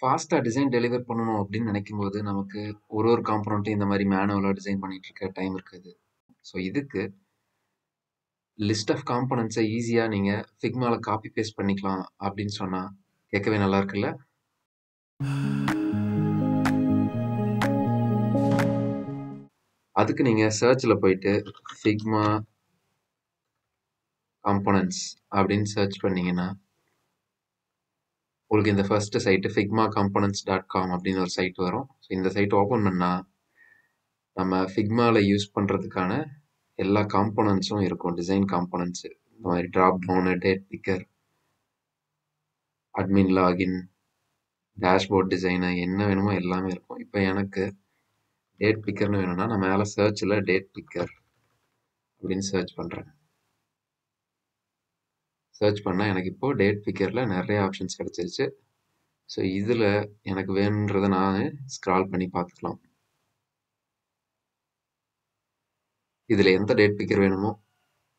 ஃபாஸ்ட்டா design deliver பண்ணணும் அப்படின்னு நினைக்கும்போது, நமக்கு ஒரு காம்போனன்ட்டையும் இந்த மாரி மேனுவலா டிசைன் பண்ணிட்டு இருக்க டைம் இருக்காது. ஸோ இதுக்கு லிஸ்ட் ஆஃப் காம்போனன்ட்ஸ ஈஸியா நீங்க Figmaல காப்பி பேஸ்ட் பண்ணிக்கலாம் அப்படின்னு சொன்னா, கேட்கவே நல்லா இருக்குல்ல? அதுக்கு நீங்க சர்ச்ல போயிட்டு Figma காம்போனன்ட்ஸ் அப்படின்னு சர்ச் பண்ணீங்கன்னா, உங்களுக்கு இந்த ஃபர்ஸ்ட் சைட் figmacomponents.com அப்படின்னு ஒரு சைட் வரும். ஸோ இந்த சைட் ஓப்பன் பண்ணா, நம்ம Figmaல யூஸ் பண்றதுக்கான எல்லா காம்போனன்ட்ஸும் இருக்கும். Design components. இந்த மாதிரி drop down, date picker, admin login, dashboard design என்ன வேணுமோ எல்லாமே இருக்கும். இப்போ எனக்கு டேட் பிக்கர்னு வேணும்னா நான் மேலே சர்ச்சில் டேட் பிக்கர் அப்படின்னு சர்ச் பண்ணுறேன். சர்ச் பண்ணால் எனக்கு இப்போ டேட் பிக்கரில் நிறைய ஆப்ஷன்ஸ் கிடைச்சிருச்சு. ஸோ இதில் எனக்கு வேணுன்றதை நான் ஸ்க்ரால் பண்ணி பார்த்துக்கலாம். இதில் எந்த டேட் பிக்கர் வேணுமோ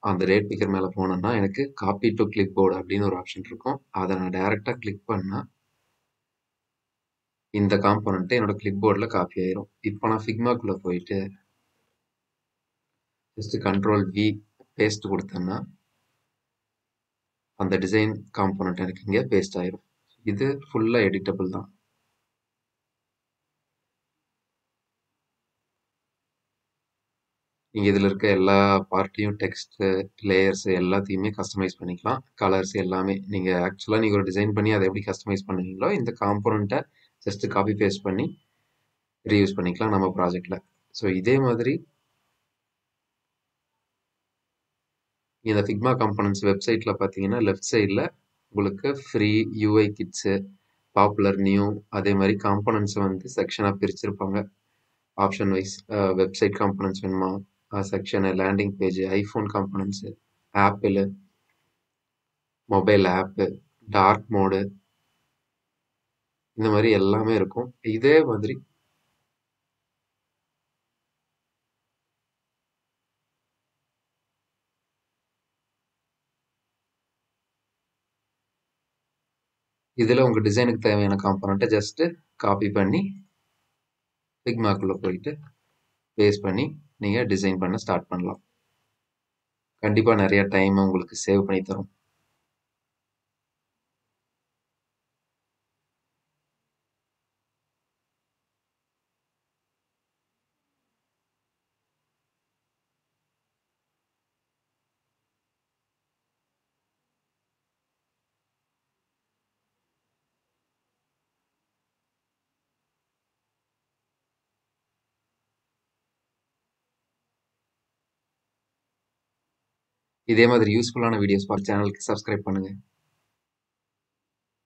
அந்த டேட் பிக்கர் மேலே போனோம்னா எனக்கு காப்பி டு கிளிப் போர்டு அப்படின்னு ஒரு ஆப்ஷன் இருக்கும். அதை நான் டைரெக்டாக கிளிக் பண்ணால் இந்த காம்போனன்ட் என்னோட கிளிப் போர்டில் காப்பி ஆயிரும். இப்போ நான் ஃபிக்மாக்குள்ளே போயிட்டு ஜஸ்ட் கண்ட்ரோல் வி பேஸ்ட் கொடுத்தேன்னா அந்த டிசைன் காம்போனன்ட் எனக்கு இங்கே பேஸ்ட் ஆயிரும். இது ஃபுல்லாக எடிட்டபிள் தான். நீங்கள் இதில் இருக்க எல்லா பார்ட்டையும் டெக்ஸ்ட் லேயர்ஸ் எல்லாத்தையுமே கஸ்டமைஸ் பண்ணிக்கலாம். கலர்ஸ் எல்லாமே நீங்கள் ஆக்சுவலாக நீங்கள் ஒரு டிசைன் பண்ணி அதை எப்படி கஸ்டமைஸ் பண்ணுவீங்களோ இந்த காம்போனண்ட்டை ஜஸ்ட் காப்பி பேஸ்ட் பண்ணி ரீயூஸ் பண்ணிக்கலாம் நம்ம ப்ராஜெக்டில். ஸோ இதே மாதிரி இந்த ஃபிக்மா காம்போனன்ட்ஸ் வெப்சைட்டில் பார்த்தீங்கன்னா லெஃப்ட் சைடில் உங்களுக்கு free UI kits, popular, new அதே மாதிரி காம்போனன்ட்ஸை வந்து செக்ஷனாக பிரிச்சிருப்பாங்க. ஆப்ஷன் வைஸ் வெப்சைட் காம்போனன்ட்ஸ் வேணுமா, section, landing page, iPhone components, Apple, mobile app, dark mode, இந்த மாதிரி எல்லாமே இருக்கும். இதே மாதிரி இதில் உங்கள் டிசைனுக்கு தேவையான காம்போனண்ட்டை ஜஸ்ட்டு காப்பி பண்ணி ஃபிக்மாக்குள்ளே போயிட்டு பேஸ்ட் பண்ணி நீங்கள் டிசைன் பண்ண ஸ்டார்ட் பண்ணலாம். கண்டிப்பாக நிறைய டைம் உங்களுக்கு சேவ் பண்ணி தரும். இதே மாதிரி யூஸ்ஃபுல்லான வீடியோஸ் பார்க்க சேனலுக்கு சப்ஸ்கிரைப் பண்ணுங்கள்.